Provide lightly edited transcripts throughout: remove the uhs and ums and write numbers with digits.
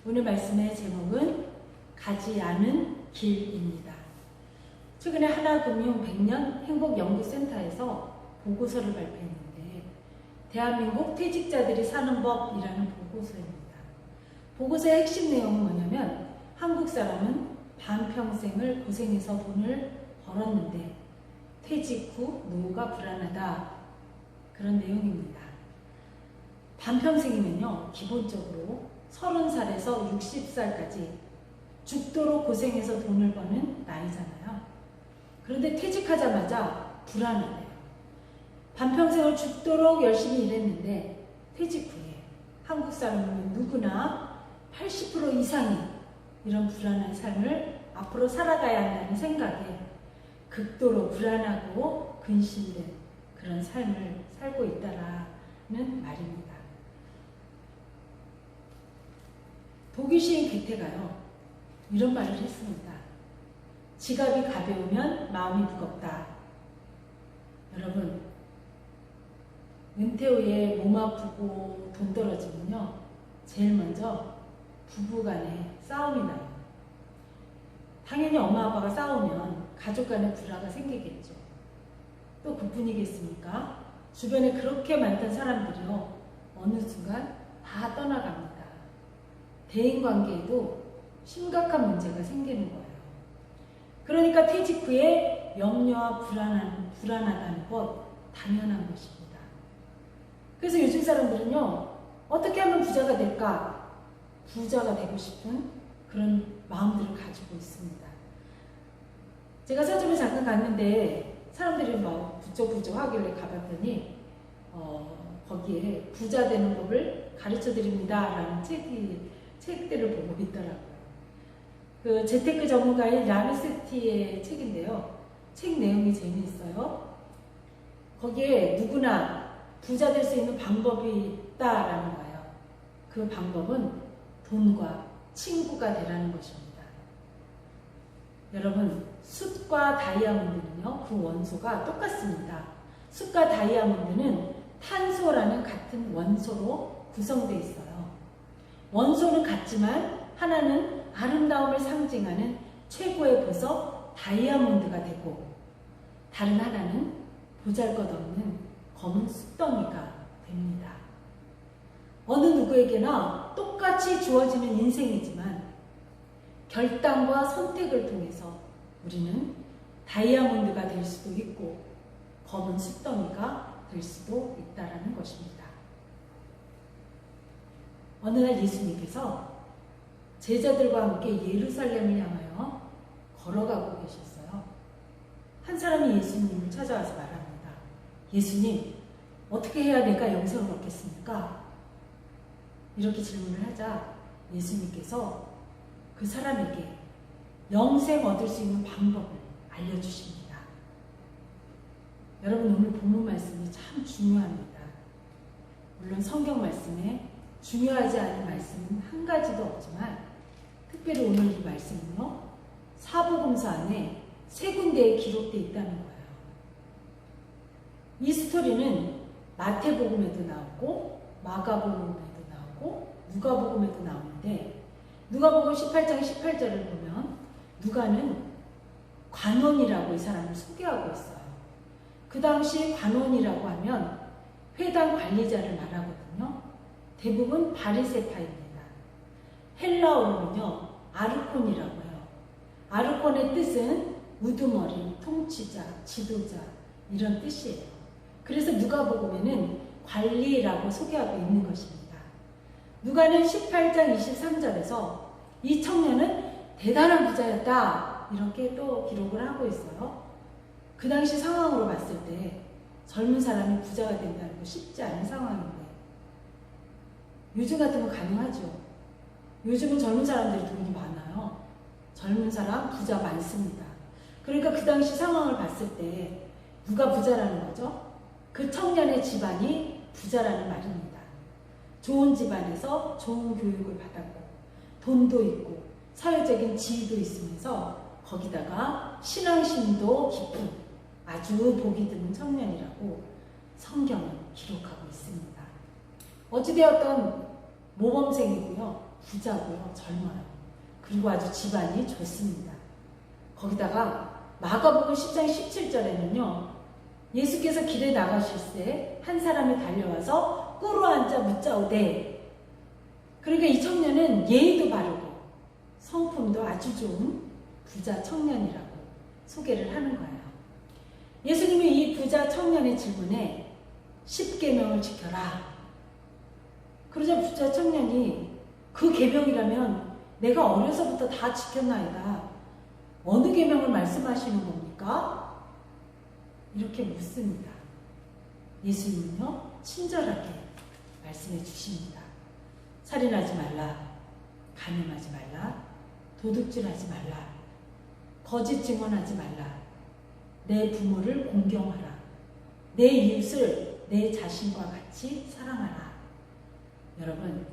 오늘 말씀의 제목은 가지 않은 길입니다. 최근에 하나금융 100년 행복연구센터에서 보고서를 발표했는데 대한민국 퇴직자들이 사는 법이라는 보고서입니다. 보고서의 핵심 내용은 뭐냐면 한국 사람은 반평생을 고생해서 돈을 벌었는데 퇴직 후 노후가 불안하다, 그런 내용입니다. 반평생이면요, 기본적으로 30살에서 60살까지 죽도록 고생해서 돈을 버는 나이잖아요. 그런데 퇴직하자마자 불안하네요. 반평생을 죽도록 열심히 일했는데 퇴직 후에 한국 사람은 누구나 80% 이상이 이런 불안한 삶을 앞으로 살아가야 한다는 생각에 극도로 불안하고 근심된 그런 삶을 살고 있다라는 말입니다. 독일 시인 괴테가요, 이런 말을 했습니다. 지갑이 가벼우면 마음이 무겁다. 여러분, 은퇴 후에 몸 아프고 돈 떨어지면요, 제일 먼저 부부간에 싸움이 나요. 당연히 엄마 아빠가 싸우면 가족 간에 불화가 생기겠죠. 또 그뿐이겠습니까? 주변에 그렇게 많던 사람들이요, 어느 순간 다 떠나갑니다. 대인관계에도 심각한 문제가 생기는 거예요. 그러니까 퇴직 후에 염려와 불안하다는 것 당연한 것입니다. 그래서 요즘 사람들은요, 어떻게 하면 부자가 될까? 부자가 되고 싶은 그런 마음들을 가지고 있습니다. 제가 서점에 잠깐 갔는데 사람들이 막 부쩍부쩍 하길래 가봤더니 거기에 부자 되는 법을 가르쳐 드립니다 라는 책들을 보고 있더라고요. 그 재테크 전문가인 라미세티의 책인데요, 책 내용이 재미있어요. 거기에 누구나 부자 될 수 있는 방법이 있다라는 거예요. 그 방법은 돈과 친구가 되라는 것입니다. 여러분, 숯과 다이아몬드는요, 그 원소가 똑같습니다. 숯과 다이아몬드는 탄소라는 같은 원소로 구성되어 있어요. 원소는 같지만 하나는 아름다움을 상징하는 최고의 보석 다이아몬드가 되고, 다른 하나는 보잘것없는 검은 숯덩이가 됩니다. 어느 누구에게나 똑같이 주어지는 인생이지만 결단과 선택을 통해서 우리는 다이아몬드가 될 수도 있고 검은 숯덩이가 될 수도 있다는 것입니다. 어느 날 예수님께서 제자들과 함께 예루살렘을 향하여 걸어가고 계셨어요. 한 사람이 예수님을 찾아와서 말합니다. 예수님, 어떻게 해야 내가 영생을 얻겠습니까? 이렇게 질문을 하자 예수님께서 그 사람에게 영생 얻을 수 있는 방법을 알려주십니다. 여러분, 오늘 본문 말씀이 참 중요합니다. 물론 성경 말씀에 중요하지 않은 말씀은 한 가지도 없지만 특별히 오늘 이 말씀은요, 사복음서 안에 세 군데에 기록되어 있다는 거예요. 이 스토리는 마태복음에도 나오고 마가복음에도 나오고 누가복음에도 나오는데, 누가복음 18장 18절을 보면 누가는 관원이라고 이 사람을 소개하고 있어요. 그 당시 관원이라고 하면 회당 관리자를 말하거든요. 대부분 바리새파입니다. 헬라어로는요, 아르콘이라고 해요. 아르콘의 뜻은 우두머리, 통치자, 지도자, 이런 뜻이에요. 그래서 누가복음에는 관리라고 소개하고 있는 것입니다. 누가는 18장 23절에서 이 청년은 대단한 부자였다, 이렇게 또 기록을 하고 있어요. 그 당시 상황으로 봤을 때 젊은 사람이 부자가 된다는 거 쉽지 않은 상황인데 요즘 같으면 가능하죠. 요즘은 젊은 사람들이 돈이 많아요. 젊은 사람 부자 많습니다. 그러니까 그 당시 상황을 봤을 때 누가 부자라는 거죠? 그 청년의 집안이 부자라는 말입니다. 좋은 집안에서 좋은 교육을 받았고 돈도 있고 사회적인 지위도 있으면서 거기다가 신앙심도 깊은 아주 복이 드문 청년이라고 성경은 기록하고 있습니다. 어찌되었던 모범생이고요, 부자고요. 젊어요. 그리고 아주 집안이 좋습니다. 거기다가 마가복음 10장 17절에는요. 예수께서 길에 나가실 때 한 사람이 달려와서 꿇어 앉아 묻자오되, 그러니까 이 청년은 예의도 바르고 성품도 아주 좋은 부자 청년이라고 소개를 하는 거예요. 예수님이 이 부자 청년의 질문에 10계명을 지켜라. 그러자 부자 청년이 그 계명이라면 내가 어려서부터 다 지켰나이다. 어느 계명을 말씀하시는 겁니까? 이렇게 묻습니다. 예수님은요, 친절하게 말씀해 주십니다. 살인하지 말라, 간음하지 말라, 도둑질하지 말라, 거짓 증언하지 말라, 내 부모를 공경하라, 내 이웃을 내 자신과 같이 사랑하라. 여러분,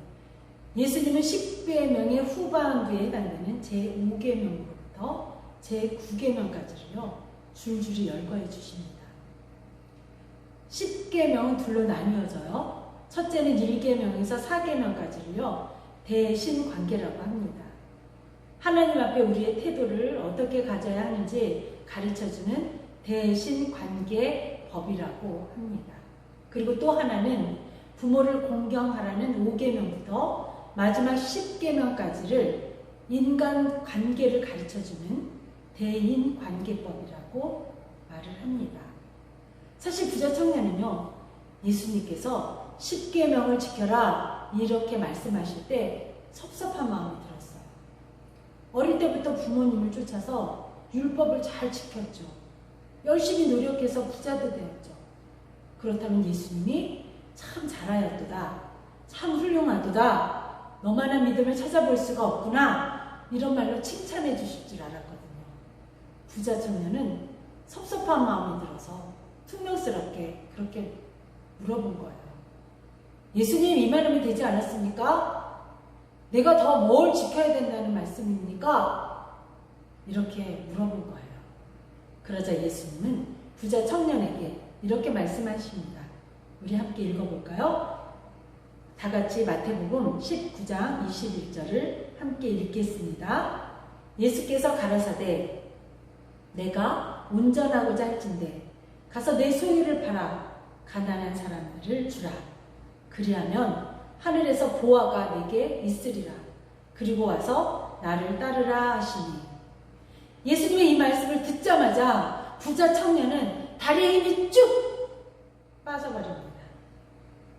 예수님은 10계명의 후반부에 해당되는 제5계명부터 제9계명까지를요 줄줄이 열거해 주십니다. 10계명은 둘로 나뉘어져요. 첫째는 1계명에서 4계명까지를요 대신관계라고 합니다. 하나님 앞에 우리의 태도를 어떻게 가져야 하는지 가르쳐주는 대신관계법이라고 합니다. 그리고 또 하나는 부모를 공경하라는 5계명부터 마지막 10계명까지를 인간 관계를 가르쳐주는 대인관계법이라고 말을 합니다. 사실 부자 청년은요, 예수님께서 10계명을 지켜라 이렇게 말씀하실 때 섭섭한 마음이 들었어요. 어릴 때부터 부모님을 쫓아서 율법을 잘 지켰죠. 열심히 노력해서 부자도 되었죠. 그렇다면 예수님이 참 잘하였도다, 참 훌륭하도다, 너만한 믿음을 찾아볼 수가 없구나, 이런 말로 칭찬해 주실 줄 알았거든요. 부자 청년은 섭섭한 마음이 들어서 퉁명스럽게 그렇게 물어본 거예요. 예수님, 이 말이면 되지 않았습니까? 내가 더 뭘 지켜야 된다는 말씀입니까? 이렇게 물어본 거예요. 그러자 예수님은 부자 청년에게 이렇게 말씀하십니다. 우리 함께 읽어볼까요? 다 같이 마태복음 19장 21절을 함께 읽겠습니다. 예수께서 가라사대, 내가 운전하고자 할진대 가서 내 소유를 팔아 가난한 사람들을 주라. 그리하면 하늘에서 보화가 내게 있으리라. 그리고 와서 나를 따르라 하시니. 예수님의 이 말씀을 듣자마자 부자 청년은 다리에 힘이 쭉 빠져버립니다.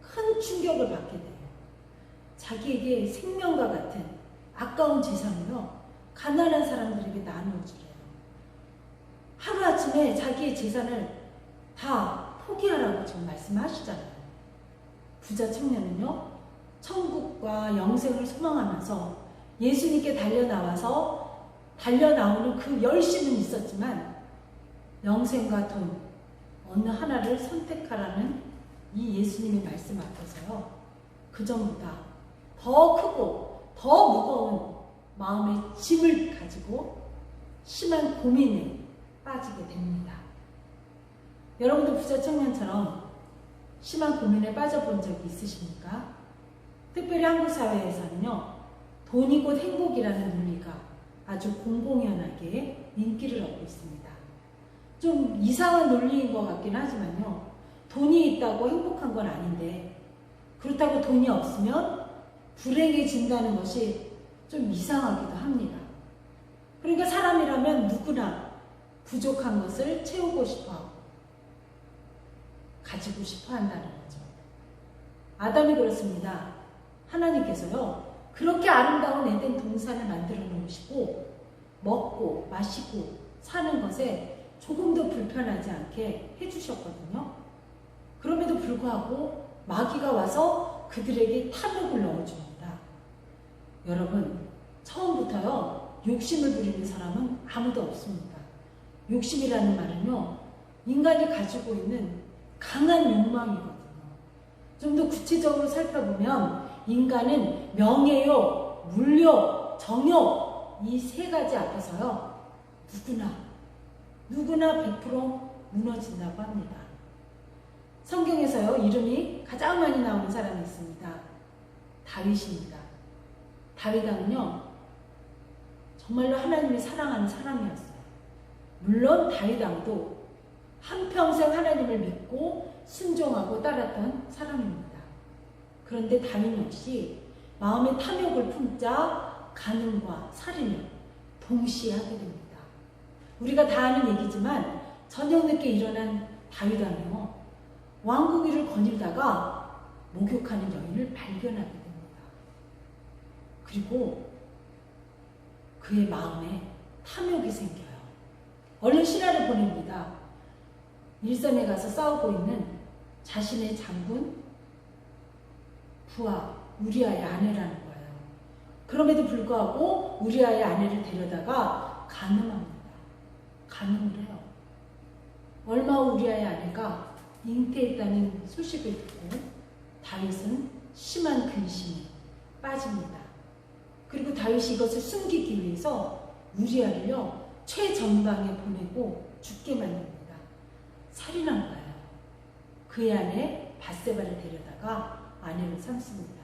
큰 충격을 받게 돼요. 자기에게 생명과 같은 아까운 재산을요, 가난한 사람들에게 나누어주래요. 하루아침에 자기의 재산을 다 포기하라고 지금 말씀하시잖아요. 부자 청년은요, 천국과 영생을 소망하면서 예수님께 달려나오는 그 열심은 있었지만 영생과 돈 어느 하나를 선택하라는 이 예수님의 말씀 앞에서요, 그 전보다 더 크고 더 무거운 마음의 짐을 가지고 심한 고민에 빠지게 됩니다. 여러분도 부자 청년처럼 심한 고민에 빠져본 적이 있으십니까? 특별히 한국 사회에서는요, 돈이 곧 행복이라는 논리가 아주 공공연하게 인기를 얻고 있습니다. 좀 이상한 논리인 것 같긴 하지만요, 돈이 있다고 행복한 건 아닌데, 그렇다고 돈이 없으면 불행해진다는 것이 좀 이상하기도 합니다. 그러니까 사람이라면 누구나 부족한 것을 채우고 싶어, 가지고 싶어 한다는 거죠. 아담이 그렇습니다. 하나님께서요, 그렇게 아름다운 에덴 동산을 만들어 놓으시고 먹고 마시고 사는 것에 조금도 불편하지 않게 해주셨거든요. 그럼에도 불구하고 마귀가 와서 그들에게 탐욕을 넣어줍니다. 여러분, 처음부터요, 욕심을 부리는 사람은 아무도 없습니다. 욕심이라는 말은요, 인간이 가지고 있는 강한 욕망이거든요. 좀 더 구체적으로 살펴보면 인간은 명예욕, 물욕, 정욕, 이 세 가지 앞에서요, 누구나 100% 무너진다고 합니다. 성경에서요, 이름이 가장 많이 나오는 사람이 있습니다. 다윗입니다. 다윗 왕은요 정말로 하나님이 사랑하는 사람이었어요. 물론 다윗 왕도 한평생 하나님을 믿고 순종하고 따랐던 사람입니다. 그런데 다윗 역시 마음의 탐욕을 품자 간음과 살인을 동시에 하게 됩니다. 우리가 다 아는 얘기지만 저녁 늦게 일어난 다윗 왕이요 왕궁 위를 거닐다가 목욕하는 여인을 발견하게 됩니다. 그리고 그의 마음에 탐욕이 생겨요. 얼른 신하를 보냅니다. 일선에 가서 싸우고 있는 자신의 장군 부하 우리아의 아내라는 거예요. 그럼에도 불구하고 우리아의 아내를 데려다가 간음합니다. 간음을 해요. 얼마 후 우리아의 아내가 잉태했다는 소식을 듣고 다윗은 심한 근심에 빠집니다. 그리고 다윗이 이것을 숨기기 위해서 우리아를요 최전방에 보내고 죽게 만듭니다. 살인한 거예요. 그의 아내 밧세바를 데려다가 아내로 삼습니다.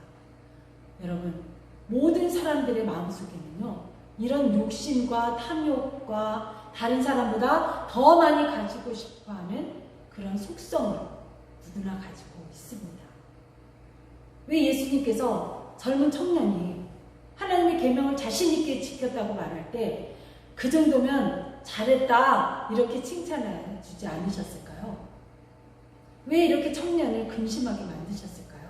여러분, 모든 사람들의 마음속에는요 이런 욕심과 탐욕과 다른 사람보다 더 많이 가지고 싶어하는 그런 속성을 누구나 가지고 있습니다. 왜 예수님께서 젊은 청년이 하나님의 계명을 자신 있게 지켰다고 말할 때 그 정도면 잘했다 이렇게 칭찬해 주지 않으셨을까요? 왜 이렇게 청년을 근심하게 만드셨을까요?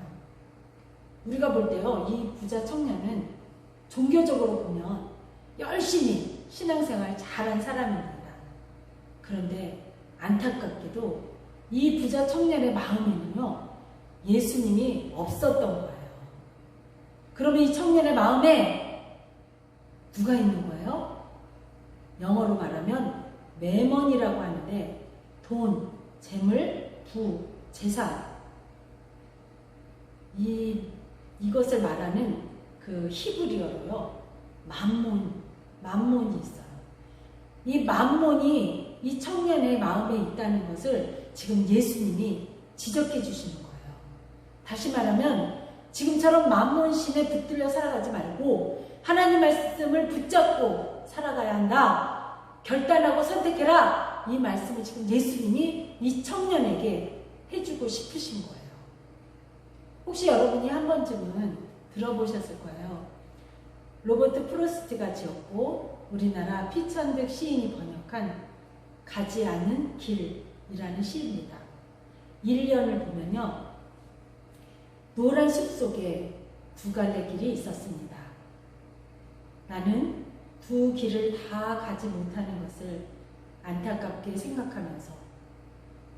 우리가 볼 때요 이 부자 청년은 종교적으로 보면 열심히 신앙생활 잘한 사람입니다. 그런데 안타깝게도 이 부자 청년의 마음에는요 예수님이 없었던 거예요. 그러면 이 청년의 마음에 누가 있는 거예요? 영어로 말하면 매먼이라고 하는데 돈, 재물, 부, 재산 이것을 말하는 그 히브리어로요 맘몬이 있어요. 이 맘몬이 이 청년의 마음에 있다는 것을 지금 예수님이 지적해 주시는 거예요. 다시 말하면 지금처럼 맘몬신에 붙들려 살아가지 말고 하나님 말씀을 붙잡고 살아가야 한다. 결단하고 선택해라. 이 말씀을 지금 예수님이 이 청년에게 해주고 싶으신 거예요. 혹시 여러분이 한 번쯤은 들어보셨을 거예요. 로버트 프로스트가 지었고 우리나라 피천득 시인이 번역한 가지 않은 길이라는 시입니다. 1년을 보면요. 노란 숲 속에 두 갈래 길이 있었습니다. 나는 두 길을 다 가지 못하는 것을 안타깝게 생각하면서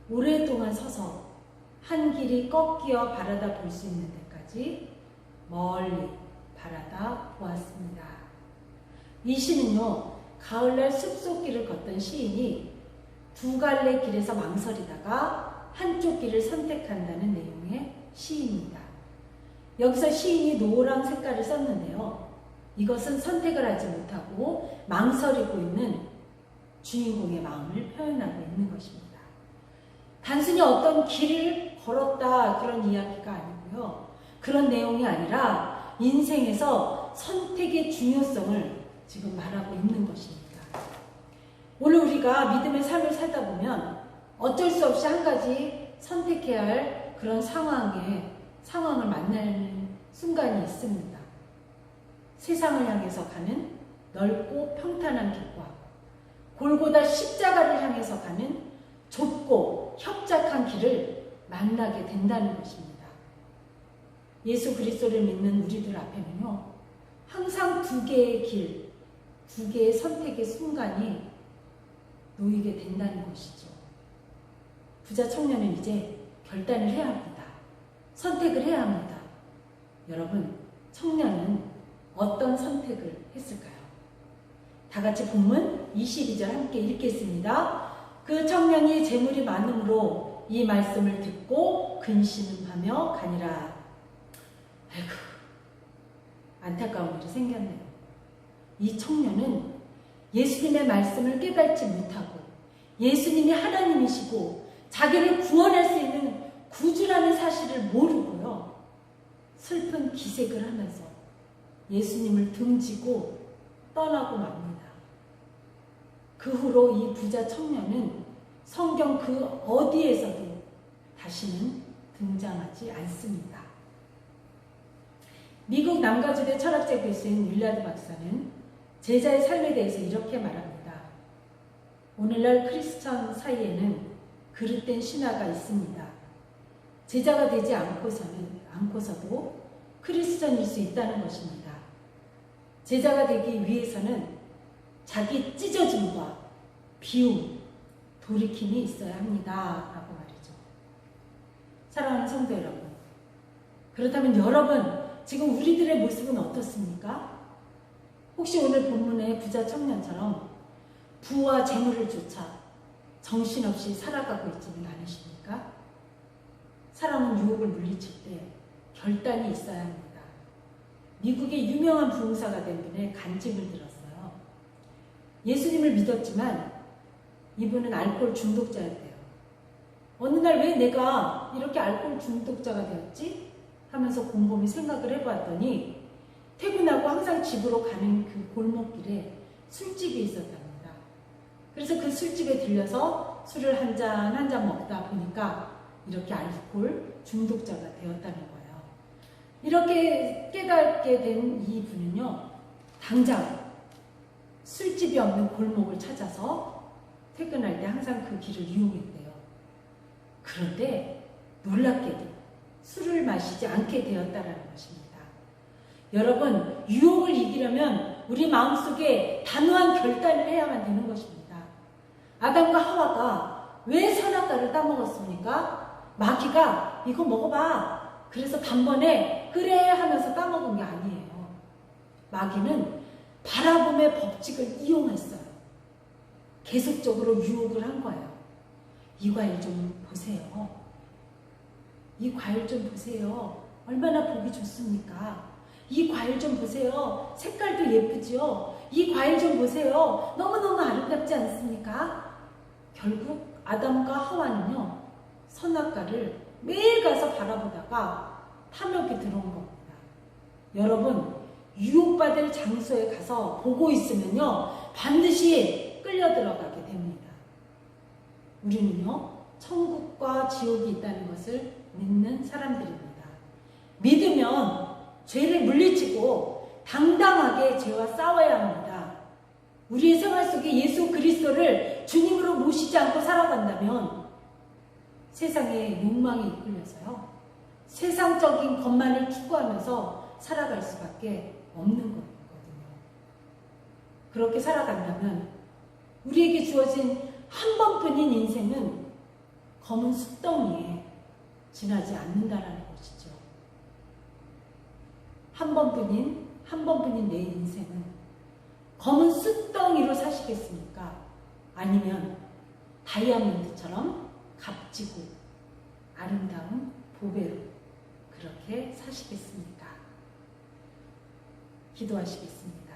오랫동안 서서 한 길이 꺾여 바라다 볼 수 있는 데까지 멀리 바라다 보았습니다. 이 시는요, 가을날 숲속길을 걷던 시인이 두 갈래 길에서 망설이다가 한쪽 길을 선택한다는 내용의 시입니다. 여기서 시인이 노랑 색깔을 썼는데요. 이것은 선택을 하지 못하고 망설이고 있는 주인공의 마음을 표현하고 있는 것입니다. 단순히 어떤 길을 걸었다 그런 이야기가 아니고요. 그런 내용이 아니라 인생에서 선택의 중요성을 지금 말하고 있는 것입니다. 오늘 우리가 믿음의 삶을 살다 보면 어쩔 수 없이 한 가지 선택해야 할 그런 상황을 만나는 순간이 있습니다. 세상을 향해서 가는 넓고 평탄한 길과 골고다 십자가를 향해서 가는 좁고 협착한 길을 만나게 된다는 것입니다. 예수 그리스도를 믿는 우리들 앞에는요, 항상 두 개의 길, 두 개의 선택의 순간이 놓이게 된다는 것이죠. 부자 청년은 이제 결단을 해야 합니다. 선택을 해야 합니다. 여러분, 청년은 어떤 선택을 했을까요? 다 같이 본문 22절 함께 읽겠습니다. 그 청년이 재물이 많음으로 이 말씀을 듣고 근심하며 가니라. 아이고, 안타까운 일이 생겼네요. 이 청년은 예수님의 말씀을 깨닫지 못하고 예수님이 하나님이시고 자기를 구원할 수 있는 구주라는 사실을 모르고요. 슬픈 기색을 하면서 예수님을 등지고 떠나고 맙니다. 그 후로 이 부자 청년은 성경 그 어디에서도 다시는 등장하지 않습니다. 미국 남가주대 철학자 교수인 윌라드 박사는 제자의 삶에 대해서 이렇게 말합니다. 오늘날 크리스천 사이에는 그릇된 신화가 있습니다. 제자가 되지 않고서도 크리스천일 수 있다는 것입니다. 제자가 되기 위해서는 자기 찢어짐과 비움, 돌이킴이 있어야 합니다. 라고 말이죠. 사랑하는 성도 여러분, 그렇다면 여러분, 지금 우리들의 모습은 어떻습니까? 혹시 오늘 본문의 부자 청년처럼 부와 재물을 쫓아 정신없이 살아가고 있지는 않으십니까? 사람은 유혹을 물리칠 때 결단이 있어야 합니다. 미국의 유명한 부흥사가 된 분의 간증을 들었어요. 예수님을 믿었지만 이분은 알코올 중독자였대요. 어느 날 왜 내가 이렇게 알코올 중독자가 되었지? 하면서 곰곰이 생각을 해보았더니 퇴근하고 항상 집으로 가는 그 골목길에 술집이 있었답니다. 그래서 그 술집에 들려서 술을 한 잔 먹다 보니까 이렇게 알코올 중독자가 되었다는 거예요. 이렇게 깨닫게 된 이 분은요, 당장 술집이 없는 골목을 찾아서 퇴근할 때 항상 그 길을 이용했대요. 그런데 놀랍게도 술을 마시지 않게 되었다는 것입니다. 여러분, 유혹을 이기려면 우리 마음속에 단호한 결단을 해야만 되는 것입니다. 아담과 하와가 왜 선악과를 따먹었습니까? 마귀가 이거 먹어봐. 그래서 단번에 그래 하면서 따먹은 게 아니에요. 마귀는 바라봄의 법칙을 이용했어요. 계속적으로 유혹을 한 거예요. 이 과일 좀 보세요. 이 과일 좀 보세요. 얼마나 보기 좋습니까? 이 과일 좀 보세요. 색깔도 예쁘지요? 이 과일 좀 보세요. 너무너무 아름답지 않습니까? 결국 아담과 하와는요, 선악과를 매일 가서 바라보다가 탐욕이 들어온 겁니다. 여러분, 유혹받을 장소에 가서 보고 있으면요, 반드시 끌려 들어가게 됩니다. 우리는요, 천국과 지옥이 있다는 것을 믿는 사람들입니다. 믿으면 죄를 물리치고 당당하게 죄와 싸워야 합니다. 우리의 생활 속에 예수 그리스도를 주님으로 모시지 않고 살아간다면 세상의 욕망에 이끌려서요, 세상적인 것만을 추구하면서 살아갈 수밖에 없는 거거든요. 그렇게 살아간다면 우리에게 주어진 한 번뿐인 인생은 검은 숫덩이에 지나지 않는다라는 것이죠. 한 번뿐인 내 인생은 검은 숫덩이로 사시겠습니까? 아니면 다이아몬드처럼 값지고 아름다운 보배로 그렇게 사시겠습니까? 기도하시겠습니다.